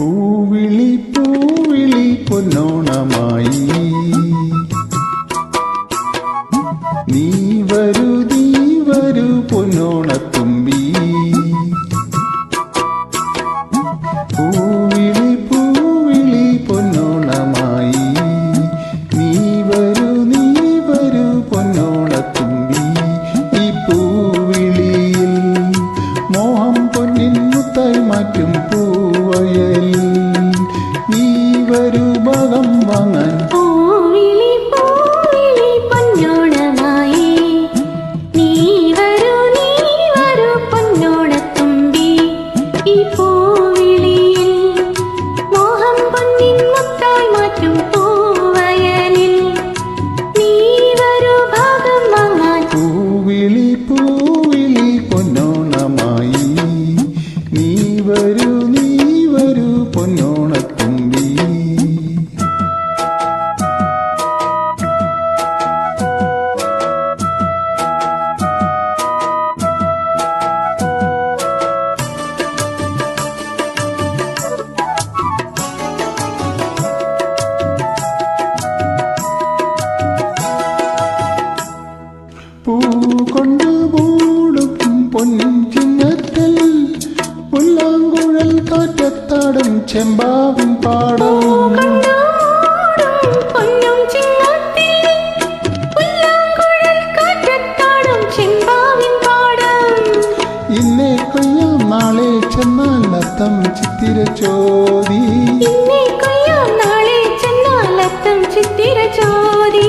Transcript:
പൂവിളി പൂവിളി പൊന്നോണമായി നീ വരൂ പൊന്നോണത്തുമ്പി പൂവിളി പൂവിളി പൊന്നോണമായി നീ വരൂ പൊന്നോണത്തുമ്പി ഈ പൂവിളിയിൽ മോഹം പൊന്നിൻ മുത്തായി മാറ്റും പൂവയൽ നീ വരൂ ഭാഗം വാങ്ങാൻ നീ വരൂ പൊന്നോണത്തുമ്പി പൂ കൊണ്ട് മൂടും പൊൻചിങ്ങത്തിൽ പുല്ലാങ്കുഴൽ കാറ്റത്താടും ചെമ്പാവിൻ പാടം ഇന്നേ കൊയ്യാം നാളെ ചെന്നാൽ അത്തം ചിത്തിര ചോദി ഇന്നേ കൊയ്യാം നാളെ ചെന്നാൽ അത്തം ചിത്തിര ചോദി